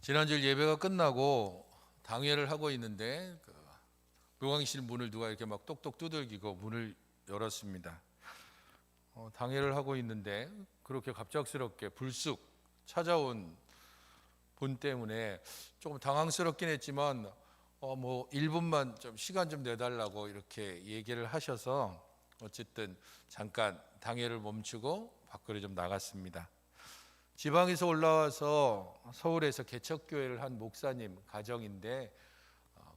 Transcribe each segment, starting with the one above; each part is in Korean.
지난주 예배가 끝나고 당회를 하고 있는데 묘강실 문을 누가 이렇게 막 똑똑 두들기고 문을 열었습니다. 당회를 하고 있는데 그렇게 갑작스럽게 불쑥 찾아온 분 때문에 조금 당황스럽긴 했지만 뭐 1분만 좀 시간 좀 내달라고 이렇게 얘기를 하셔서 어쨌든 잠깐 당회를 멈추고 밖으로 좀 나갔습니다. 지방에서 올라와서 서울에서 개척교회를 한 목사님 가정인데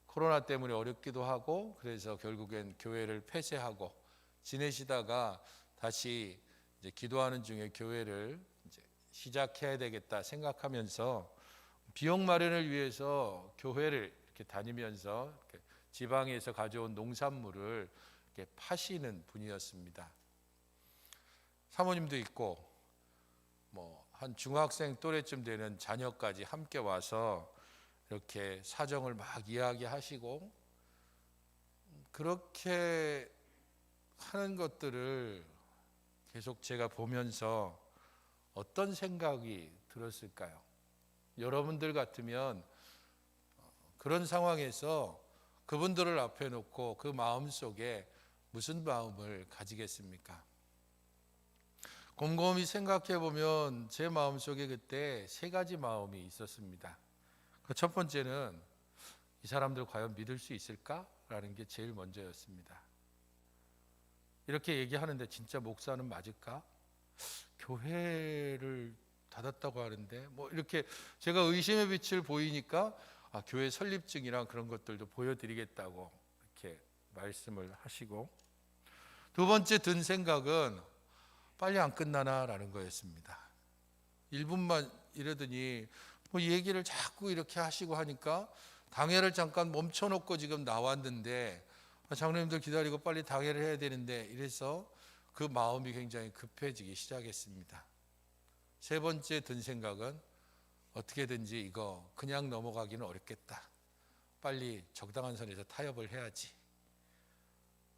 코로나 때문에 어렵기도 하고 그래서 결국엔 교회를 폐쇄하고 지내시다가 다시 이제 기도하는 중에 교회를 이제 시작해야 되겠다 생각하면서 비용 마련을 위해서 교회를 이렇게 다니면서 이렇게 지방에서 가져온 농산물을 이렇게 파시는 분이었습니다. 사모님도 있고 뭐 한 중학생 또래쯤 되는 자녀까지 함께 와서 이렇게 사정을 막 이야기하시고 그렇게 하는 것들을 계속 제가 보면서 어떤 생각이 들었을까요? 여러분들 같으면 그런 상황에서 그분들을 앞에 놓고 그 마음 속에 무슨 마음을 가지겠습니까? 곰곰이 생각해 보면 제 마음속에 그때 세 가지 마음이 있었습니다. 그 첫 번째는 이 사람들 과연 믿을 수 있을까라는 게 제일 먼저였습니다. 이렇게 얘기하는데 진짜 목사는 맞을까? 교회를 닫았다고 하는데 뭐 이렇게 제가 의심의 빛을 보이니까 교회 설립증이랑 그런 것들도 보여드리겠다고 이렇게 말씀을 하시고, 두 번째 든 생각은 빨리 안 끝나나라는 거였습니다. 1분만 이러더니 뭐 얘기를 자꾸 이렇게 하시고 하니까 당회를 잠깐 멈춰놓고 지금 나왔는데 장로님들 기다리고 빨리 당회를 해야 되는데 이래서 그 마음이 굉장히 급해지기 시작했습니다. 세 번째 든 생각은 어떻게든지 이거 그냥 넘어가기는 어렵겠다. 빨리 적당한 선에서 타협을 해야지.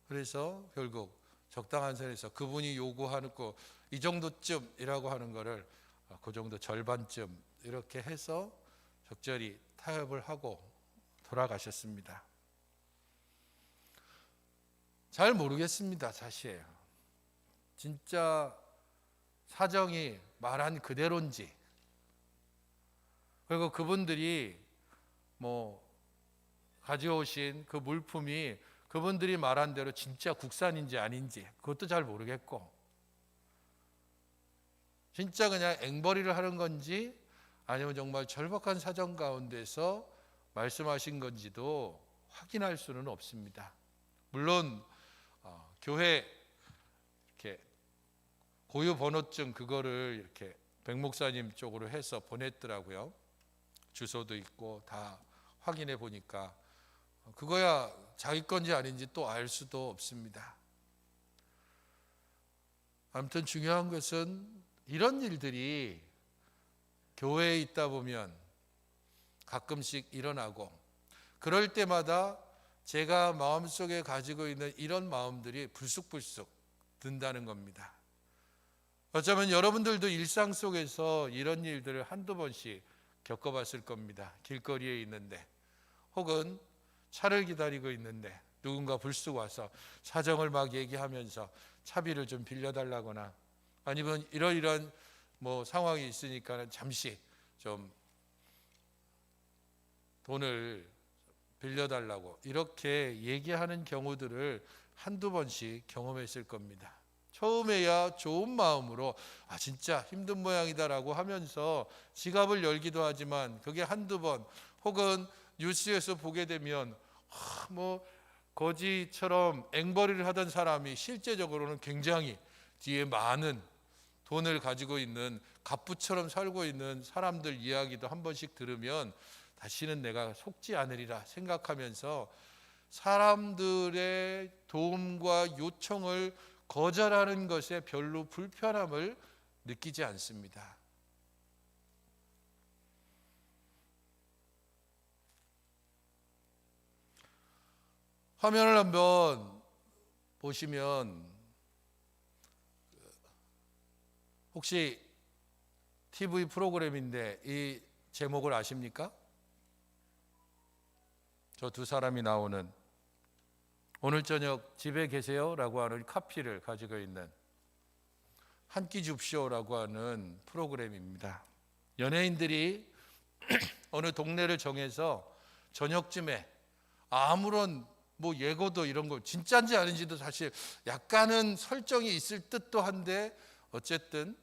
그래서 결국 적당한 선에서 그분이 요구하는 거 이 정도쯤이라고 하는 거를 그 정도 절반쯤 이렇게 해서 적절히 타협을 하고 돌아가셨습니다. 잘 모르겠습니다, 사실. 진짜 사정이 말한 그대로인지, 그리고 그분들이 뭐 가져오신 그 물품이 그분들이 말한 대로 진짜 국산인지 아닌지 그것도 잘 모르겠고, 진짜 그냥 앵벌이를 하는 건지 아니면 정말 절박한 사정 가운데서 말씀하신 건지도 확인할 수는 없습니다. 물론 교회 이렇게 고유 번호증 그거를 이렇게 백 목사님 쪽으로 해서 보냈더라고요. 주소도 있고 다 확인해 보니까 그거야 자기 건지 아닌지 또 알 수도 없습니다. 아무튼 중요한 것은 이런 일들이 교회에 있다 보면 가끔씩 일어나고, 그럴 때마다 제가 마음속에 가지고 있는 이런 마음들이 불쑥불쑥 든다는 겁니다. 어쩌면 여러분들도 일상 속에서 이런 일들을 한두 번씩 겪어봤을 겁니다. 길거리에 있는데 혹은 차를 기다리고 있는데 누군가 불쑥 와서 사정을 막 얘기하면서 차비를 좀 빌려달라거나 아니면 이러이러한 뭐 상황이 있으니까 잠시 좀 돈을 빌려달라고 이렇게 얘기하는 경우들을 한두 번씩 경험했을 겁니다. 처음에야 좋은 마음으로 진짜 힘든 모양이다라고 하면서 지갑을 열기도 하지만 그게 한두 번 혹은 뉴스에서 보게 되면 뭐 거지처럼 앵벌이를 하던 사람이 실제적으로는 굉장히 뒤에 많은 돈을 가지고 있는 갑부처럼 살고 있는 사람들 이야기도 한 번씩 들으면 다시는 내가 속지 않으리라 생각하면서 사람들의 도움과 요청을 거절하는 것에 별로 불편함을 느끼지 않습니다. 화면을 한번 보시면 혹시 TV 프로그램인데 이 제목을 아십니까? 저 두 사람이 나오는 오늘 저녁 집에 계세요? 라고 하는 카피를 가지고 있는 한 끼 줍쇼라고 하는 프로그램입니다. 연예인들이 어느 동네를 정해서 저녁쯤에 아무런 예고도 이런 거 진짜인지 아닌지도 사실 약간은 설정이 있을 듯도 한데 어쨌든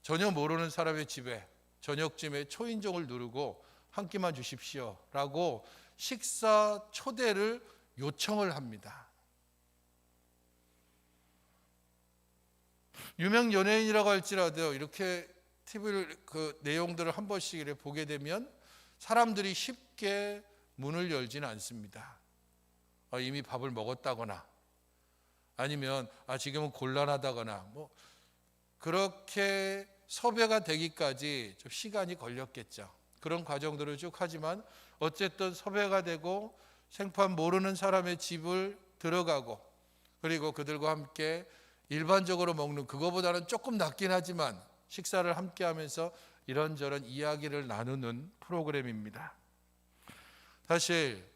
전혀 모르는 사람의 집에 저녁쯤에 초인종을 누르고 한 끼만 주십시오 라고 식사 초대를 요청을 합니다. 유명 연예인이라고 할지라도 이렇게 TV를 그 내용들을 한 번씩 이렇게 보게 되면 사람들이 쉽게 문을 열지는 않습니다. 이미 밥을 먹었다거나 아니면 지금은 곤란하다거나 그렇게 섭외가 되기까지 좀 시간이 걸렸겠죠. 그런 과정들을 쭉 하지만 어쨌든 섭외가 되고 생판 모르는 사람의 집을 들어가고 그리고 그들과 함께 일반적으로 먹는 그거보다는 조금 낫긴 하지만 식사를 함께 하면서 이런저런 이야기를 나누는 프로그램입니다. 사실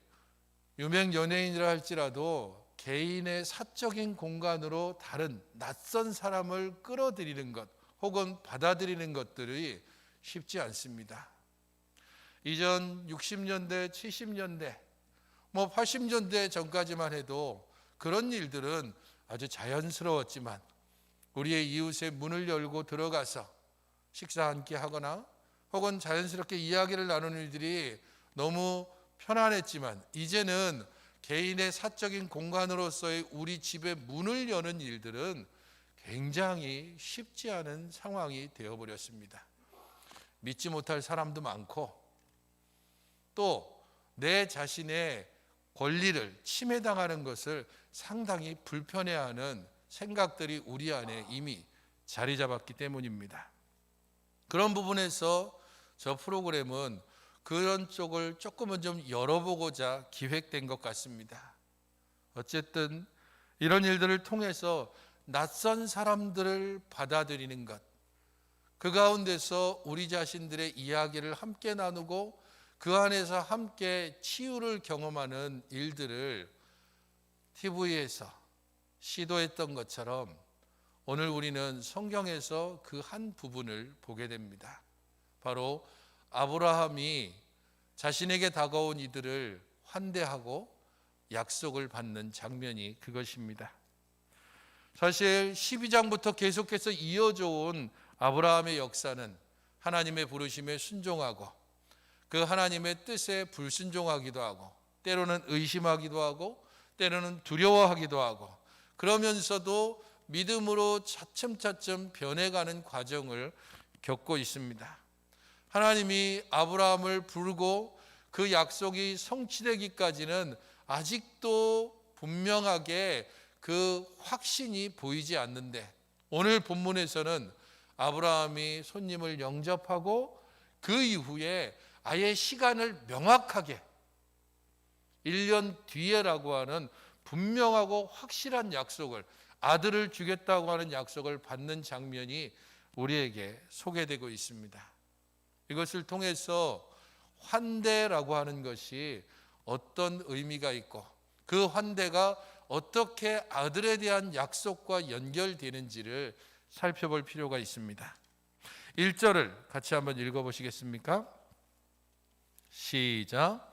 유명 연예인이라 할지라도 개인의 사적인 공간으로 다른 낯선 사람을 끌어들이는 것 혹은 받아들이는 것들이 쉽지 않습니다. 이전 60년대, 70년대, 80년대 전까지만 해도 그런 일들은 아주 자연스러웠지만 우리의 이웃의 문을 열고 들어가서 식사 함께 하거나 혹은 자연스럽게 이야기를 나누는 일들이 너무 편안했지만 이제는 개인의 사적인 공간으로서의 우리 집의 문을 여는 일들은 굉장히 쉽지 않은 상황이 되어버렸습니다. 믿지 못할 사람도 많고 또 내 자신의 권리를 침해당하는 것을 상당히 불편해하는 생각들이 우리 안에 이미 자리 잡았기 때문입니다. 그런 부분에서 저 프로그램은 그런 쪽을 조금은 좀 열어보고자 기획된 것 같습니다. 어쨌든 이런 일들을 통해서 낯선 사람들을 받아들이는 것, 그 가운데서 우리 자신들의 이야기를 함께 나누고 그 안에서 함께 치유를 경험하는 일들을 TV에서 시도했던 것처럼 오늘 우리는 성경에서 그 한 부분을 보게 됩니다. 바로 아브라함이 자신에게 다가온 이들을 환대하고 약속을 받는 장면이 그것입니다. 사실 12장부터 계속해서 이어져 온 아브라함의 역사는 하나님의 부르심에 순종하고 그 하나님의 뜻에 불순종하기도 하고 때로는 의심하기도 하고 때로는 두려워하기도 하고 그러면서도 믿음으로 차츰차츰 변해가는 과정을 겪고 있습니다. 하나님이 아브라함을 부르고 그 약속이 성취되기까지는 아직도 분명하게 그 확신이 보이지 않는데 오늘 본문에서는 아브라함이 손님을 영접하고 그 이후에 아예 시간을 명확하게 1년 뒤에라고 하는 분명하고 확실한 약속을 아들을 주겠다고 하는 약속을 받는 장면이 우리에게 소개되고 있습니다. 이것을 통해서 환대라고 하는 것이 어떤 의미가 있고 그 환대가 어떻게 아들에 대한 약속과 연결되는지를 살펴볼 필요가 있습니다. 1절을 같이 한번 읽어보시겠습니까? 시작.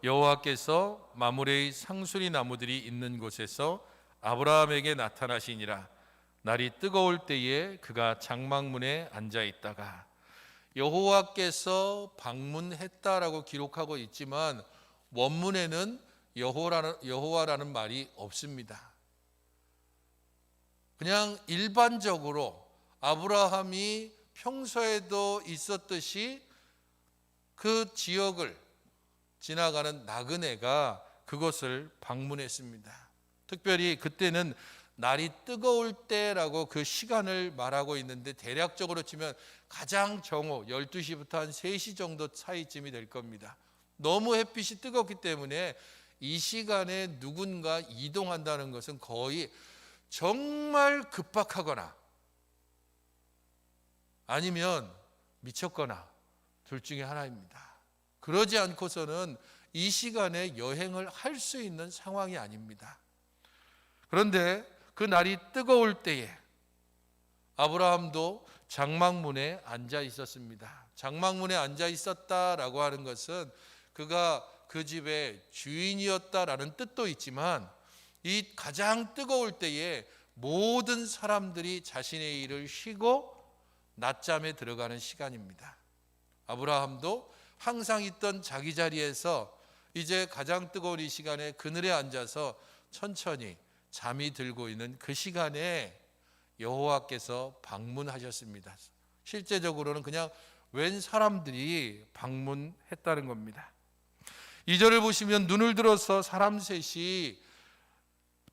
여호와께서 마므레의 상수리 나무들이 있는 곳에서 아브라함에게 나타나시니라. 날이 뜨거울 때에 그가 장막문에 앉아 있다가 여호와께서 방문했다라고 기록하고 있지만 원문에는 여호와라는 말이 없습니다. 그냥 일반적으로 아브라함이 평소에도 있었듯이 그 지역을 지나가는 나그네가 그것을 방문했습니다. 특별히 그때는 날이 뜨거울 때라고 그 시간을 말하고 있는데 대략적으로 치면 가장 정오 12시부터 한 3시 정도 차이쯤이 될 겁니다. 너무 햇빛이 뜨겁기 때문에 이 시간에 누군가 이동한다는 것은 거의 정말 급박하거나 아니면 미쳤거나 둘 중에 하나입니다. 그러지 않고서는 이 시간에 여행을 할 수 있는 상황이 아닙니다. 그런데 그 날이 뜨거울 때에 아브라함도 장막문에 앉아 있었습니다. 장막문에 앉아 있었다라고 하는 것은 그가 그 집의 주인이었다라는 뜻도 있지만, 이 가장 뜨거울 때에 모든 사람들이 자신의 일을 쉬고 낮잠에 들어가는 시간입니다. 아브라함도 항상 있던 자기 자리에서 이제 가장 뜨거운 이 시간에 그늘에 앉아서 천천히 잠이 들고 있는 그 시간에 여호와께서 방문하셨습니다. 실제적으로는 그냥 웬 사람들이 방문했다는 겁니다. 2절을 보시면 눈을 들어서 사람 셋이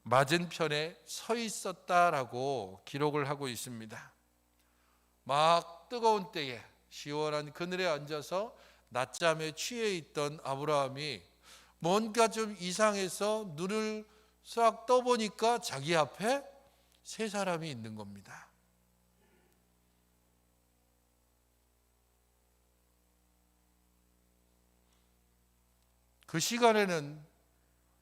맞은편에 서 있었다라고 기록을 하고 있습니다. 막 뜨거운 때에 시원한 그늘에 앉아서 낮잠에 취해 있던 아브라함이 뭔가 좀 이상해서 눈을 싹 떠보니까 자기 앞에 세 사람이 있는 겁니다. 그 시간에는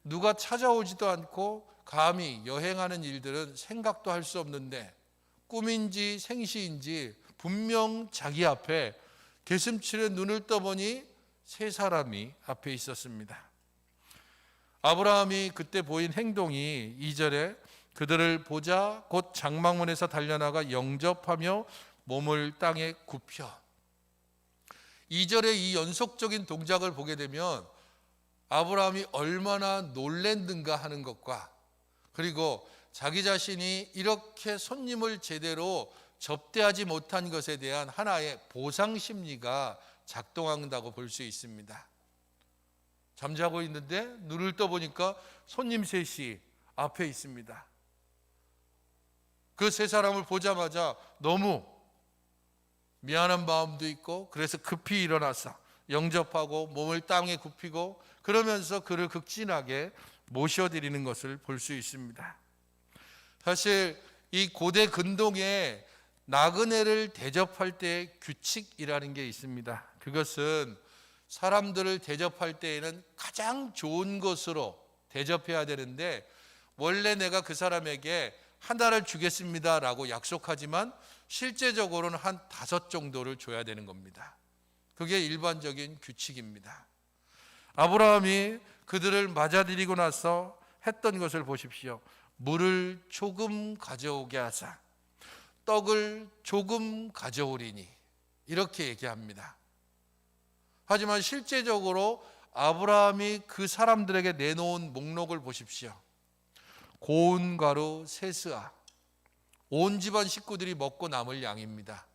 누가 찾아오지도 않고 감히 여행하는 일들은 생각도 할 수 없는데, 꿈인지 생시인지 분명 자기 앞에 개슴츠레 눈을 떠보니 세 사람이 앞에 있었습니다. 아브라함이 그때 보인 행동이 2절에 그들을 보자 곧 장막문에서 달려나가 영접하며 몸을 땅에 굽혀. 2절의 이 연속적인 동작을 보게 되면 아브라함이 얼마나 놀랬는가 하는 것과, 그리고 자기 자신이 이렇게 손님을 제대로 접대하지 못한 것에 대한 하나의 보상 심리가 작동한다고 볼 수 있습니다. 잠자고 있는데 눈을 떠보니까 손님 셋이 앞에 있습니다. 그 세 사람을 보자마자 너무 미안한 마음도 있고, 그래서 급히 일어나서 영접하고 몸을 땅에 굽히고 그러면서 그를 극진하게 모셔드리는 것을 볼 수 있습니다. 사실 이 고대 근동에 나그네를 대접할 때의 규칙이라는 게 있습니다. 그것은 사람들을 대접할 때에는 가장 좋은 것으로 대접해야 되는데, 원래 내가 그 사람에게 하나를 주겠습니다라고 약속하지만 실제적으로는 한 5 정도를 줘야 되는 겁니다. 그게 일반적인 규칙입니다. 아브라함이 그들을 맞아들이고 나서 했던 것을 보십시오. 물을 조금 가져오게 하사 떡을 조금 가져오리니, 이렇게 얘기합니다. 하지만 실제적으로 아브라함이 그 사람들에게 내놓은 목록을 보십시오. 고운 가루 3스아, 온 집안 식구들이 먹고 남을 양입니다.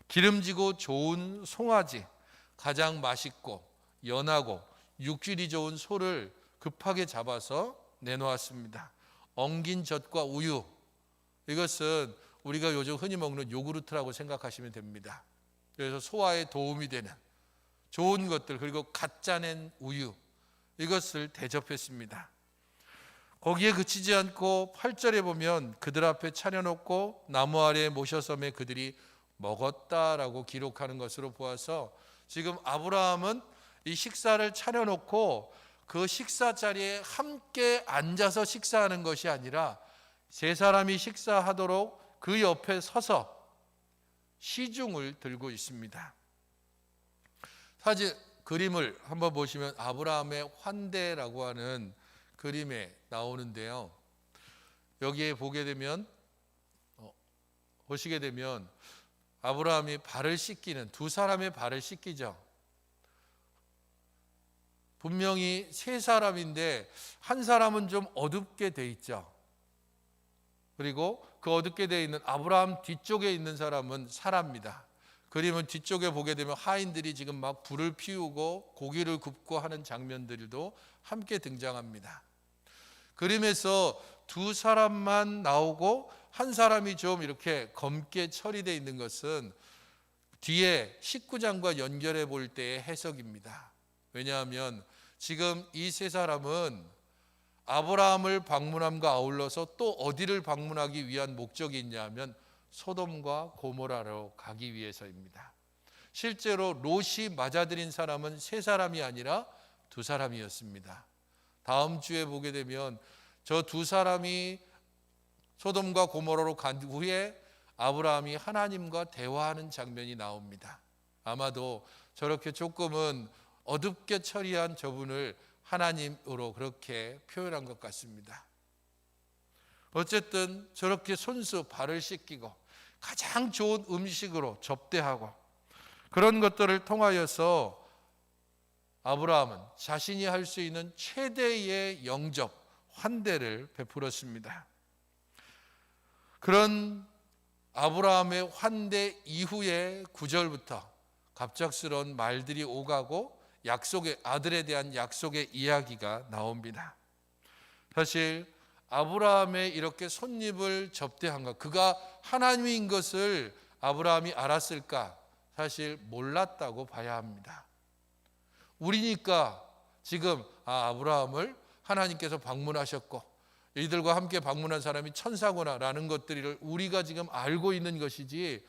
기름지고 좋은 송아지, 가장 맛있고 연하고 육질이 좋은 소를 급하게 잡아서 내놓았습니다. 엉긴 젖과 우유, 이것은 우리가 요즘 흔히 먹는 요구르트라고 생각하시면 됩니다. 그래서 소화에 도움이 되는 좋은 것들, 그리고 갓 짜낸 우유, 이것을 대접했습니다. 거기에 그치지 않고 8절에 보면 그들 앞에 차려놓고 나무 아래에 모셔섬에 그들이 먹었다라고 기록하는 것으로 보아서, 지금 아브라함은 이 식사를 차려놓고 그 식사 자리에 함께 앉아서 식사하는 것이 아니라 세 사람이 식사하도록 그 옆에 서서 시중을 들고 있습니다. 사실 그림을 한번 보시면 아브라함의 환대라고 하는 그림에 나오는데요. 여기에 보시게 되면 아브라함이 발을 씻기는, 두 사람의 발을 씻기죠. 분명히 세 사람인데 한 사람은 좀 어둡게 돼 있죠. 그리고 그 어둡게 돼 있는 아브라함 뒤쪽에 있는 사람은 사라입니다. 그림은 뒤쪽에 보게 되면 하인들이 지금 막 불을 피우고 고기를 굽고 하는 장면들도 함께 등장합니다. 그림에서 두 사람만 나오고 한 사람이 좀 이렇게 검게 처리되어 있는 것은 뒤에 19장과 연결해 볼 때의 해석입니다. 왜냐하면 지금 이 세 사람은 아브라함을 방문함과 아울러서 또 어디를 방문하기 위한 목적이 있냐면 소돔과 고모라로 가기 위해서입니다. 실제로 롯이 맞아들인 사람은 세 사람이 아니라 두 사람이었습니다. 다음 주에 보게 되면 저 두 사람이 소돔과 고모라로 간 후에 아브라함이 하나님과 대화하는 장면이 나옵니다. 아마도 저렇게 조금은 어둡게 처리한 저분을 하나님으로 그렇게 표현한 것 같습니다. 어쨌든 저렇게 손수 발을 씻기고 가장 좋은 음식으로 접대하고 그런 것들을 통하여서 아브라함은 자신이 할 수 있는 최대의 영접, 환대를 베풀었습니다. 그런 아브라함의 환대 이후의 9절부터 갑작스러운 말들이 오가고 약속의 아들에 대한 약속의 이야기가 나옵니다. 사실 아브라함의 이렇게 손님을 접대한 것, 그가 하나님인 것을 아브라함이 알았을까? 사실 몰랐다고 봐야 합니다. 우리니까 지금 아브라함을 하나님께서 방문하셨고 이들과 함께 방문한 사람이 천사구나라는 것들을 우리가 지금 알고 있는 것이지,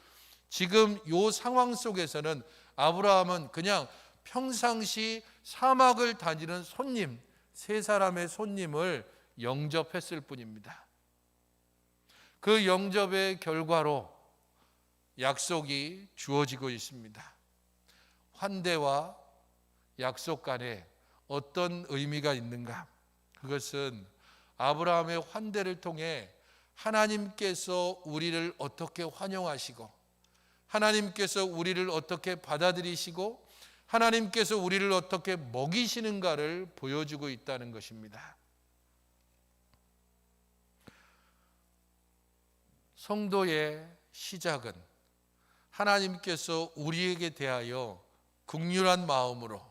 지금 이 상황 속에서는 아브라함은 그냥 평상시 사막을 다니는 손님, 세 사람의 손님을 영접했을 뿐입니다. 그 영접의 결과로 약속이 주어지고 있습니다. 환대와 약속 간에 어떤 의미가 있는가? 그것은 아브라함의 환대를 통해 하나님께서 우리를 어떻게 환영하시고 하나님께서 우리를 어떻게 받아들이시고 하나님께서 우리를 어떻게 먹이시는가를 보여주고 있다는 것입니다. 성도의 시작은 하나님께서 우리에게 대하여 긍휼한 마음으로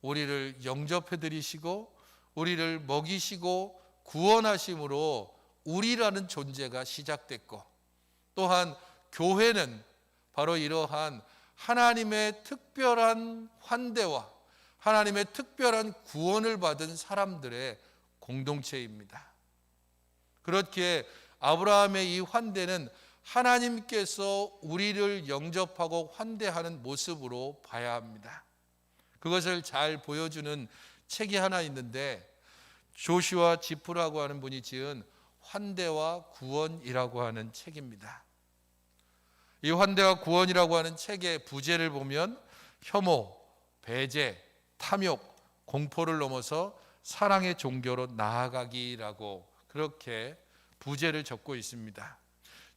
우리를 영접해 드리시고 우리를 먹이시고 구원하심으로 우리라는 존재가 시작됐고, 또한 교회는 바로 이러한 하나님의 특별한 환대와 하나님의 특별한 구원을 받은 사람들의 공동체입니다. 그렇기에 아브라함의 이 환대는 하나님께서 우리를 영접하고 환대하는 모습으로 봐야 합니다. 그것을 잘 보여주는 책이 하나 있는데, 조슈아 지프라고 하는 분이 지은 환대와 구원이라고 하는 책입니다. 이 환대와 구원이라고 하는 책의 부제를 보면 혐오, 배제, 탐욕, 공포를 넘어서 사랑의 종교로 나아가기라고 그렇게 부제를 적고 있습니다.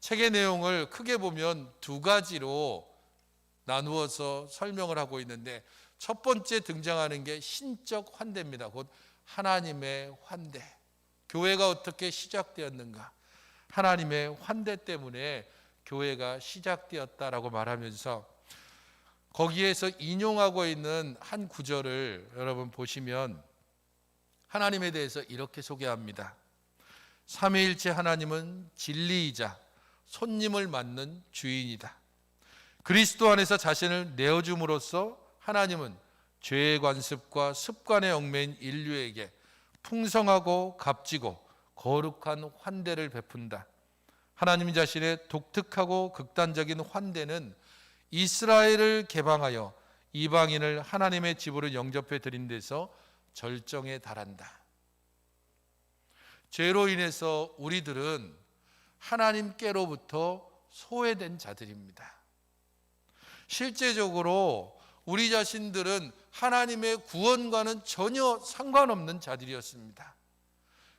책의 내용을 크게 보면 두 가지로 나누어서 설명을 하고 있는데, 첫 번째 등장하는 게 신적 환대입니다. 곧 하나님의 환대. 교회가 어떻게 시작되었는가? 하나님의 환대 때문에 교회가 시작되었다라고 말하면서 거기에서 인용하고 있는 한 구절을 여러분 보시면 하나님에 대해서 이렇게 소개합니다. 삼위일체 하나님은 진리이자 손님을 맞는 주인이다. 그리스도 안에서 자신을 내어줌으로써 하나님은 죄의 관습과 습관에 얽매인 인류에게 풍성하고 값지고 거룩한 환대를 베푼다. 하나님 자신의 독특하고 극단적인 환대는 이스라엘을 개방하여 이방인을 하나님의 집으로 영접해 드린 데서 절정에 달한다. 죄로 인해서 우리들은 하나님께로부터 소외된 자들입니다. 실제적으로 우리 자신들은 하나님의 구원과는 전혀 상관없는 자들이었습니다.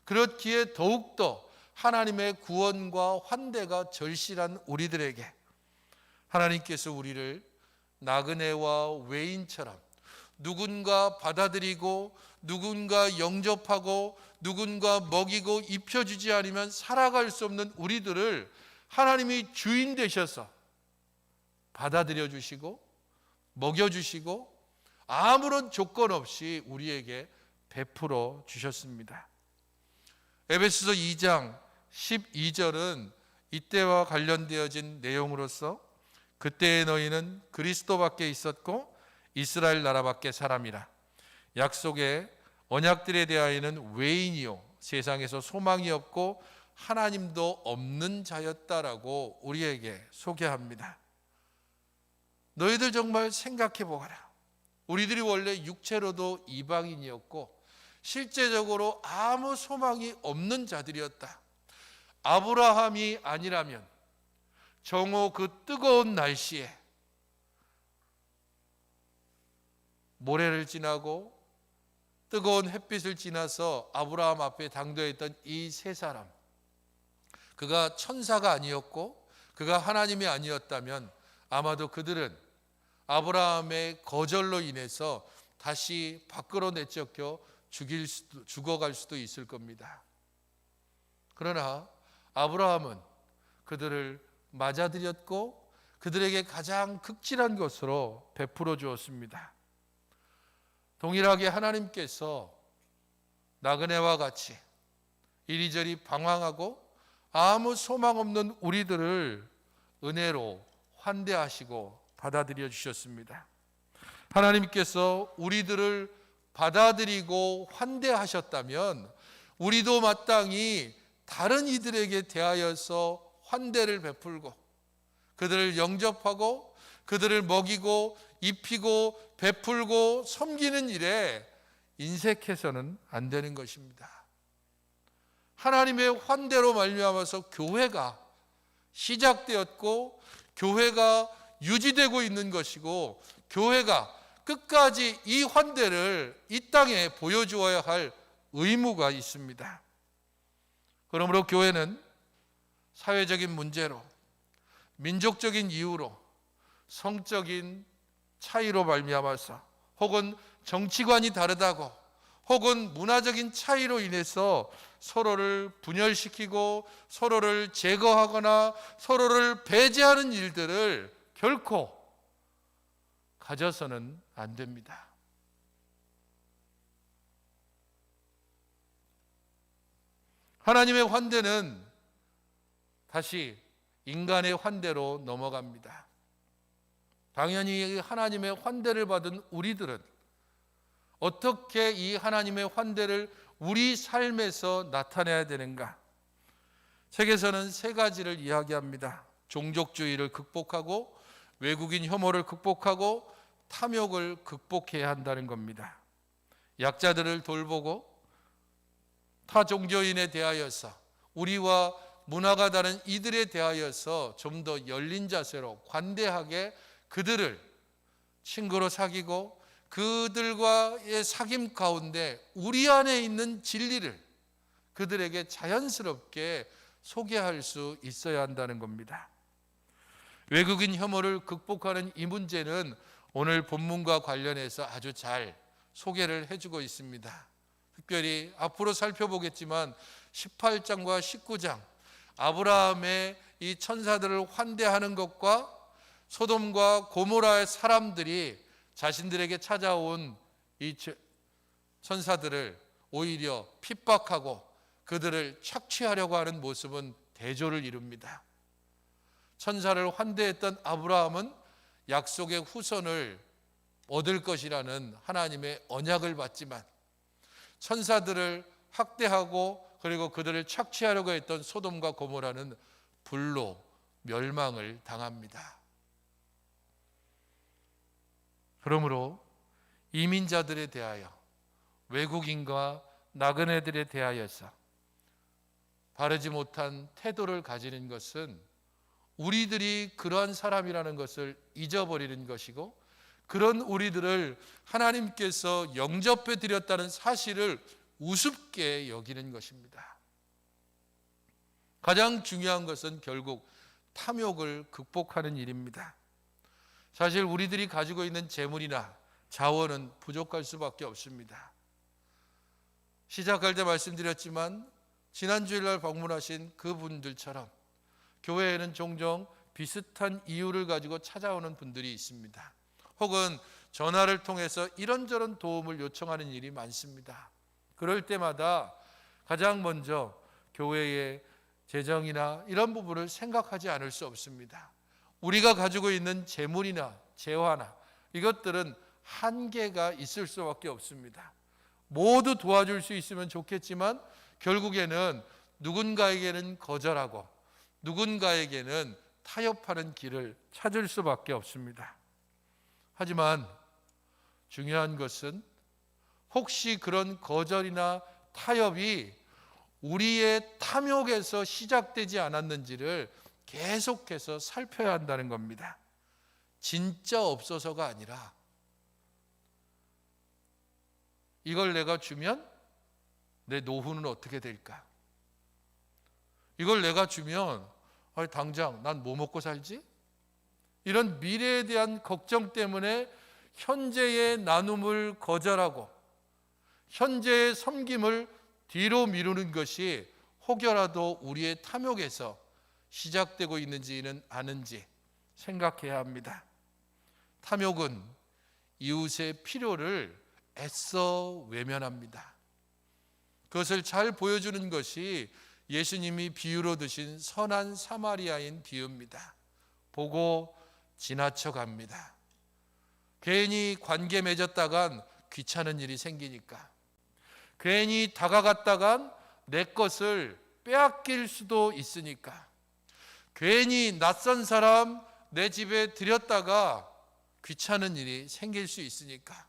그렇기에 더욱더 하나님의 구원과 환대가 절실한 우리들에게 하나님께서 우리를 나그네와 외인처럼 누군가 받아들이고 누군가 영접하고 누군가 먹이고 입혀주지 않으면 살아갈 수 없는 우리들을 하나님이 주인 되셔서 받아들여 주시고 먹여주시고 아무런 조건 없이 우리에게 베풀어 주셨습니다. 에베소서 2장 12절은 이때와 관련되어진 내용으로서 그때의 너희는 그리스도 밖에 있었고 이스라엘 나라 밖에 사람이라. 약속의 언약들에 대하여는 외인이요 세상에서 소망이 없고 하나님도 없는 자였다라고 우리에게 소개합니다. 너희들 정말 생각해 보거라. 우리들이 원래 육체로도 이방인이었고 실제적으로 아무 소망이 없는 자들이었다. 아브라함이 아니라면 정오 그 뜨거운 날씨에 모래를 지나고 뜨거운 햇빛을 지나서 아브라함 앞에 당도해 있던 이 세 사람, 그가 천사가 아니었고 그가 하나님이 아니었다면 아마도 그들은 아브라함의 거절로 인해서 다시 밖으로 내쫓겨 죽어갈 수도 있을 겁니다. 그러나 아브라함은 그들을 맞아들였고 그들에게 가장 극진한 것으로 베풀어 주었습니다. 동일하게 하나님께서 나그네와 같이 이리저리 방황하고 아무 소망 없는 우리들을 은혜로 환대하시고 받아들여 주셨습니다. 하나님께서 우리들을 받아들이고 환대하셨다면 우리도 마땅히 다른 이들에게 대하여서 환대를 베풀고 그들을 영접하고 그들을 먹이고 입히고 베풀고 섬기는 일에 인색해서는 안 되는 것입니다. 하나님의 환대로 말미암아서 교회가 시작되었고 교회가 유지되고 있는 것이고 교회가 끝까지 이 환대를 이 땅에 보여주어야 할 의무가 있습니다. 그러므로 교회는 사회적인 문제로, 민족적인 이유로, 성적인 차이로 말미암아서 혹은 정치관이 다르다고 혹은 문화적인 차이로 인해서 서로를 분열시키고 서로를 제거하거나 서로를 배제하는 일들을 결코 가져서는 안 됩니다. 하나님의 환대는 다시 인간의 환대로 넘어갑니다. 당연히 하나님의 환대를 받은 우리들은 어떻게 이 하나님의 환대를 우리 삶에서 나타내야 되는가? 책에서는 세 가지를 이야기합니다. 종족주의를 극복하고 외국인 혐오를 극복하고 탐욕을 극복해야 한다는 겁니다. 약자들을 돌보고 타 종교인에 대하여서 우리와 문화가 다른 이들에 대하여서 좀 더 열린 자세로 관대하게 그들을 친구로 사귀고 그들과의 사귐 가운데 우리 안에 있는 진리를 그들에게 자연스럽게 소개할 수 있어야 한다는 겁니다. 외국인 혐오를 극복하는 이 문제는 오늘 본문과 관련해서 아주 잘 소개를 해주고 있습니다. 특별히 앞으로 살펴보겠지만 18장과 19장 아브라함의 이 천사들을 환대하는 것과 소돔과 고모라의 사람들이 자신들에게 찾아온 이 천사들을 오히려 핍박하고 그들을 착취하려고 하는 모습은 대조를 이룹니다. 천사를 환대했던 아브라함은 약속의 후손을 얻을 것이라는 하나님의 언약을 받지만 천사들을 학대하고 그리고 그들을 착취하려고 했던 소돔과 고모라는 불로 멸망을 당합니다. 그러므로 이민자들에 대하여 외국인과 나그네들에 대하여서 바르지 못한 태도를 가지는 것은 우리들이 그러한 사람이라는 것을 잊어버리는 것이고 그런 우리들을 하나님께서 영접해 드렸다는 사실을 우습게 여기는 것입니다. 가장 중요한 것은 결국 탐욕을 극복하는 일입니다. 사실 우리들이 가지고 있는 재물이나 자원은 부족할 수밖에 없습니다. 시작할 때 말씀드렸지만 지난 주일날 방문하신 그분들처럼 교회에는 종종 비슷한 이유를 가지고 찾아오는 분들이 있습니다. 혹은 전화를 통해서 이런저런 도움을 요청하는 일이 많습니다. 그럴 때마다 가장 먼저 교회의 재정이나 이런 부분을 생각하지 않을 수 없습니다. 우리가 가지고 있는 재물이나 재화나 이것들은 한계가 있을 수밖에 없습니다. 모두 도와줄 수 있으면 좋겠지만 결국에는 누군가에게는 거절하고 누군가에게는 타협하는 길을 찾을 수밖에 없습니다. 하지만 중요한 것은 혹시 그런 거절이나 타협이 우리의 탐욕에서 시작되지 않았는지를 계속해서 살펴야 한다는 겁니다. 진짜 없어서가 아니라 이걸 내가 주면 내 노후는 어떻게 될까? 이걸 내가 주면 당장 난 뭐 먹고 살지? 이런 미래에 대한 걱정 때문에 현재의 나눔을 거절하고 현재의 섬김을 뒤로 미루는 것이 혹여라도 우리의 탐욕에서 시작되고 있는지는 아는지 생각해야 합니다. 탐욕은 이웃의 필요를 애써 외면합니다. 그것을 잘 보여주는 것이 예수님이 비유로 드신 선한 사마리아인 비유입니다. 보고 지나쳐 갑니다. 괜히 관계 맺었다간 귀찮은 일이 생기니까, 괜히 다가갔다간 내 것을 빼앗길 수도 있으니까, 괜히 낯선 사람 내 집에 들였다가 귀찮은 일이 생길 수 있으니까,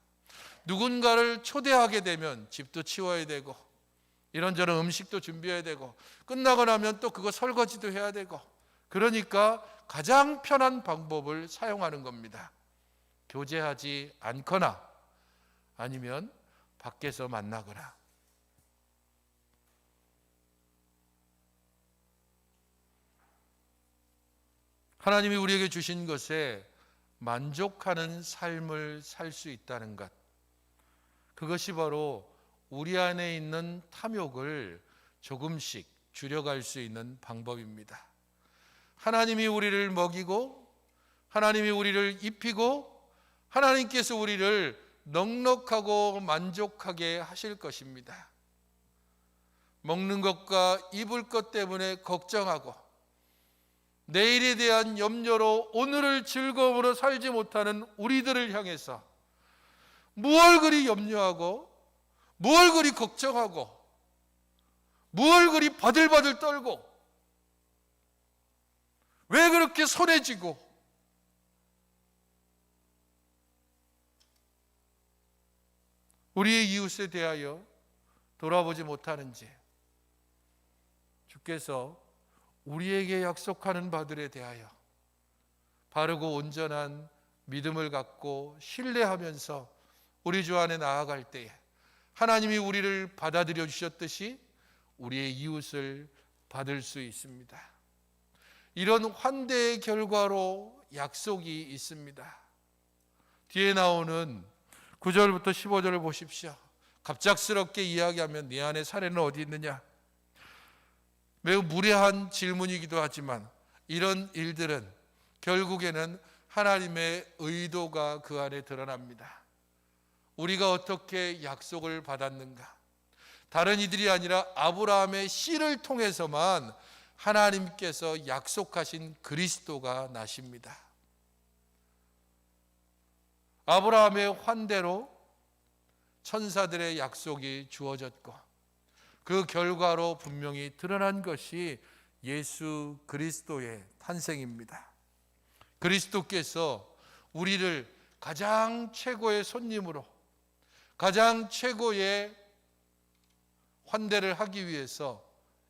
누군가를 초대하게 되면 집도 치워야 되고 이런저런 음식도 준비해야 되고 끝나고 나면 또 그거 설거지도 해야 되고, 그러니까 가장 편한 방법을 사용하는 겁니다. 교제하지 않거나 아니면 밖에서 만나거나. 하나님이 우리에게 주신 것에 만족하는 삶을 살 수 있다는 것, 그것이 바로 우리 안에 있는 탐욕을 조금씩 줄여갈 수 있는 방법입니다. 하나님이 우리를 먹이고 하나님이 우리를 입히고 하나님께서 우리를 넉넉하고 만족하게 하실 것입니다. 먹는 것과 입을 것 때문에 걱정하고 내일에 대한 염려로 오늘을 즐거움으로 살지 못하는 우리들을 향해서 무얼 그리 염려하고 무얼 그리 걱정하고 무얼 그리 바들바들 떨고 왜 그렇게 손에 쥐고 우리의 이웃에 대하여 돌아보지 못하는지, 주께서 우리에게 약속하는 바들에 대하여 바르고 온전한 믿음을 갖고 신뢰하면서 우리 주 안에 나아갈 때에 하나님이 우리를 받아들여 주셨듯이 우리의 이웃을 받을 수 있습니다. 이런 환대의 결과로 약속이 있습니다. 뒤에 나오는 9절부터 15절을 보십시오. 갑작스럽게 이야기하면 네 안에 사례는 어디 있느냐? 매우 무례한 질문이기도 하지만 이런 일들은 결국에는 하나님의 의도가 그 안에 드러납니다. 우리가 어떻게 약속을 받았는가? 다른 이들이 아니라 아브라함의 씨를 통해서만 하나님께서 약속하신 그리스도가 나십니다. 아브라함의 환대로 천사들의 약속이 주어졌고 그 결과로 분명히 드러난 것이 예수 그리스도의 탄생입니다. 그리스도께서 우리를 가장 최고의 손님으로 가장 최고의 환대를 하기 위해서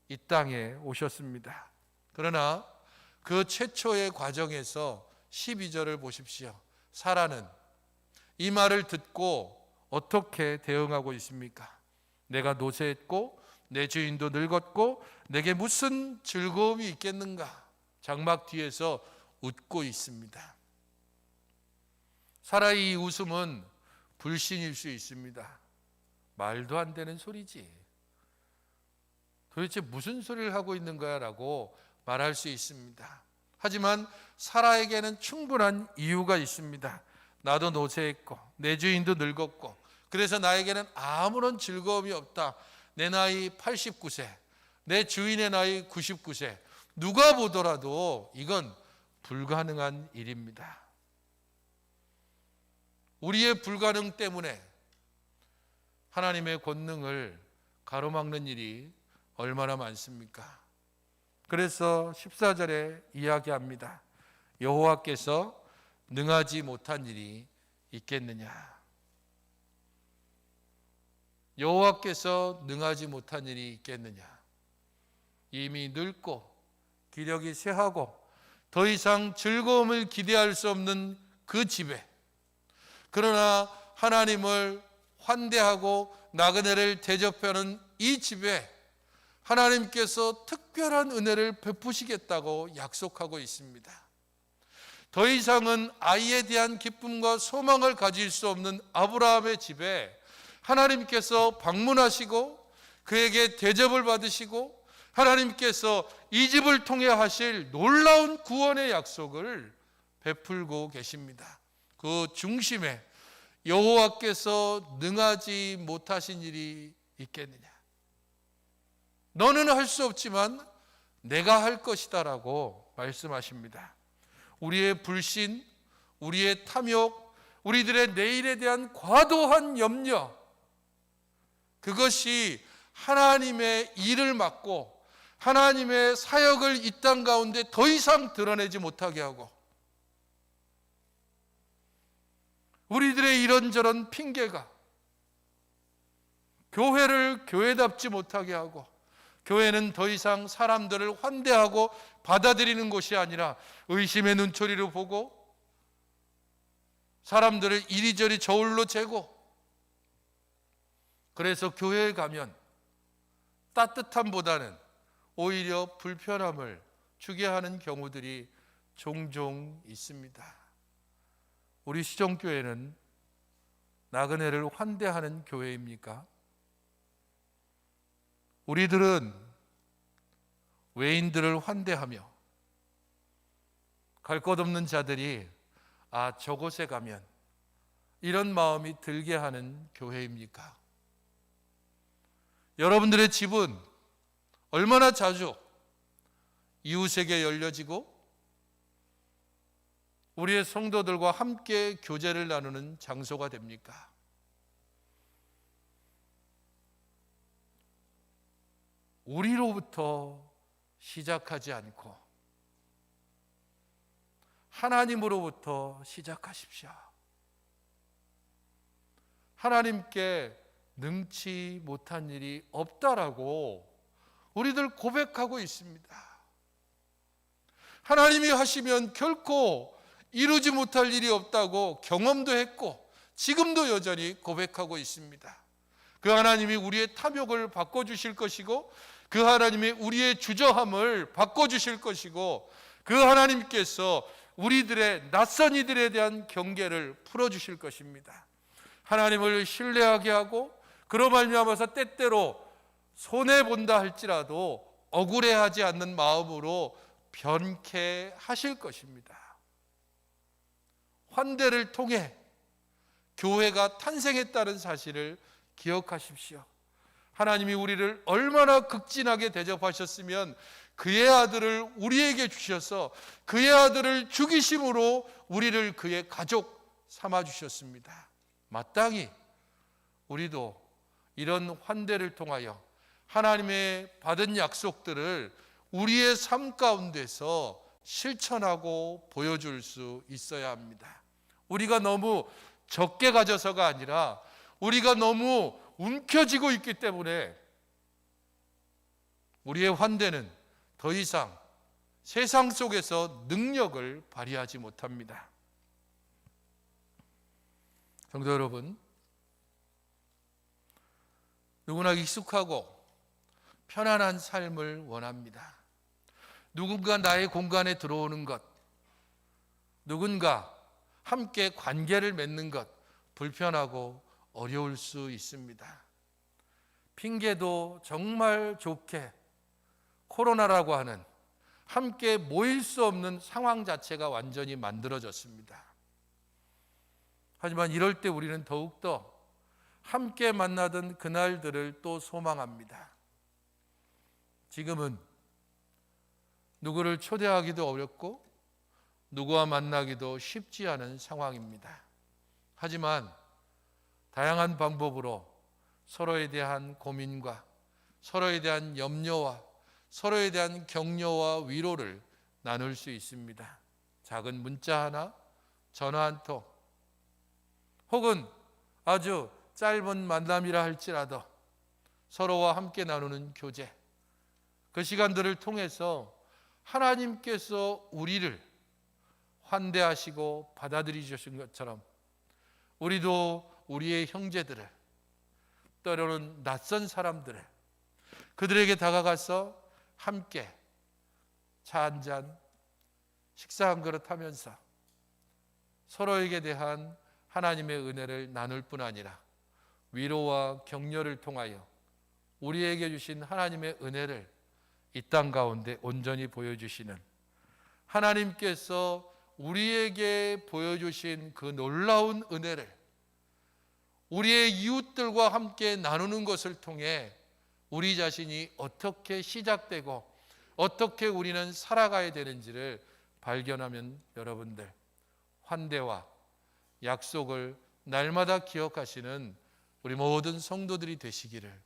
이 땅에 오셨습니다. 그러나 그 최초의 과정에서 12절을 보십시오. 사라는 이 말을 듣고 어떻게 대응하고 있습니까? 내가 노쇠했고 내 주인도 늙었고 내게 무슨 즐거움이 있겠는가? 장막 뒤에서 웃고 있습니다. 사라의 이 웃음은 불신일 수 있습니다. 말도 안 되는 소리지. 도대체 무슨 소리를 하고 있는 거야? 라고 말할 수 있습니다. 하지만 사라에게는 충분한 이유가 있습니다. 나도 노쇠했고 내 주인도 늙었고 그래서 나에게는 아무런 즐거움이 없다. 내 나이 89세, 내 주인의 나이 99세, 누가 보더라도 이건 불가능한 일입니다. 우리의 불가능 때문에 하나님의 권능을 가로막는 일이 얼마나 많습니까? 그래서 14절에 이야기합니다. 여호와께서 능하지 못한 일이 있겠느냐? 여호와께서 능하지 못한 일이 있겠느냐? 이미 늙고 기력이 쇠하고 더 이상 즐거움을 기대할 수 없는 그 집에, 그러나 하나님을 환대하고 나그네를 대접하는 이 집에 하나님께서 특별한 은혜를 베푸시겠다고 약속하고 있습니다. 더 이상은 아이에 대한 기쁨과 소망을 가질 수 없는 아브라함의 집에 하나님께서 방문하시고 그에게 대접을 받으시고 하나님께서 이 집을 통해 하실 놀라운 구원의 약속을 베풀고 계십니다. 그 중심에 여호와께서 능하지 못하신 일이 있겠느냐? 너는 할 수 없지만 내가 할 것이다 라고 말씀하십니다. 우리의 불신, 우리의 탐욕, 우리들의 내일에 대한 과도한 염려, 그것이 하나님의 일을 막고 하나님의 사역을 이 땅 가운데 더 이상 드러내지 못하게 하고, 우리들의 이런저런 핑계가 교회를 교회답지 못하게 하고, 교회는 더 이상 사람들을 환대하고 받아들이는 곳이 아니라 의심의 눈초리로 보고 사람들을 이리저리 저울로 재고, 그래서 교회에 가면 따뜻함보다는 오히려 불편함을 주게 하는 경우들이 종종 있습니다. 우리 시종교회는 나그네를 환대하는 교회입니까? 우리들은 외인들을 환대하며 갈 것 없는 자들이 저곳에 가면 이런 마음이 들게 하는 교회입니까? 여러분들의 집은 얼마나 자주 이웃에게 열려지고 우리의 성도들과 함께 교제를 나누는 장소가 됩니까? 우리로부터 시작하지 않고 하나님으로부터 시작하십시오. 하나님께 능치 못한 일이 없다라고 우리들 고백하고 있습니다. 하나님이 하시면 결코 이루지 못할 일이 없다고 경험도 했고 지금도 여전히 고백하고 있습니다. 그 하나님이 우리의 탐욕을 바꿔주실 것이고, 그 하나님이 우리의 주저함을 바꿔주실 것이고, 그 하나님께서 우리들의 낯선 이들에 대한 경계를 풀어주실 것입니다. 하나님을 신뢰하게 하고 그로 말미암아서 때때로 손해본다 할지라도 억울해하지 않는 마음으로 변케 하실 것입니다. 환대를 통해 교회가 탄생했다는 사실을 기억하십시오. 하나님이 우리를 얼마나 극진하게 대접하셨으면 그의 아들을 우리에게 주셔서 그의 아들을 죽이심으로 우리를 그의 가족 삼아주셨습니다. 마땅히 우리도 이런 환대를 통하여 하나님의 받은 약속들을 우리의 삶 가운데서 실천하고 보여줄 수 있어야 합니다. 우리가 너무 적게 가져서가 아니라 우리가 너무 움켜쥐고 있기 때문에 우리의 환대는 더 이상 세상 속에서 능력을 발휘하지 못합니다. 성도 여러분, 누구나 익숙하고 편안한 삶을 원합니다. 누군가 나의 공간에 들어오는 것, 누군가 함께 관계를 맺는 것, 불편하고 어려울 수 있습니다. 핑계도 정말 좋게 코로나라고 하는 함께 모일 수 없는 상황 자체가 완전히 만들어졌습니다. 하지만 이럴 때 우리는 더욱더 함께 만나던 그날들을 또 소망합니다. 지금은 누구를 초대하기도 어렵고 누구와 만나기도 쉽지 않은 상황입니다. 하지만 다양한 방법으로 서로에 대한 고민과 서로에 대한 염려와 서로에 대한 격려와 위로를 나눌 수 있습니다. 작은 문자 하나, 전화 한 통, 혹은 아주 짧은 만남이라 할지라도 서로와 함께 나누는 교제, 그 시간들을 통해서 하나님께서 우리를 환대하시고 받아들이신 것처럼 우리도 우리의 형제들을, 때로는 낯선 사람들을, 그들에게 다가가서 함께 차 한 잔, 식사 한 그릇 하면서 서로에게 대한 하나님의 은혜를 나눌 뿐 아니라 위로와 격려를 통하여 우리에게 주신 하나님의 은혜를 이 땅 가운데 온전히 보여주시는, 하나님께서 우리에게 보여주신 그 놀라운 은혜를 우리의 이웃들과 함께 나누는 것을 통해 우리 자신이 어떻게 시작되고 어떻게 우리는 살아가야 되는지를 발견하면 여러분들 환대와 약속을 날마다 기억하시는 우리 모든 성도들이 되시기를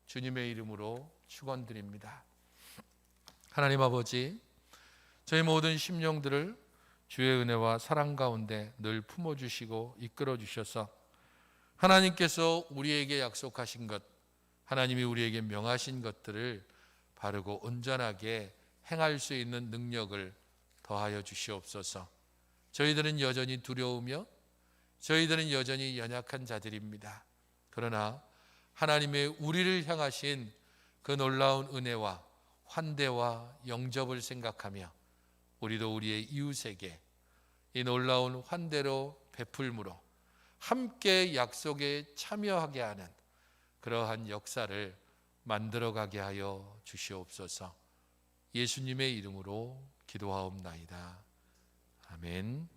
주님의 이름으로 축원드립니다. 하나님 아버지, 저희 모든 심령들을 주의 은혜와 사랑 가운데 늘 품어주시고 이끌어주셔서 하나님께서 우리에게 약속하신 것, 하나님이 우리에게 명하신 것들을 바르고 온전하게 행할 수 있는 능력을 더하여 주시옵소서. 저희들은 여전히 두려우며 저희들은 여전히 연약한 자들입니다. 그러나 하나님의 우리를 향하신 그 놀라운 은혜와 환대와 영접을 생각하며 우리도 우리의 이웃에게 이 놀라운 환대로 베풀므로 함께 약속에 참여하게 하는 그러한 역사를 만들어가게 하여 주시옵소서. 예수님의 이름으로 기도하옵나이다. 아멘.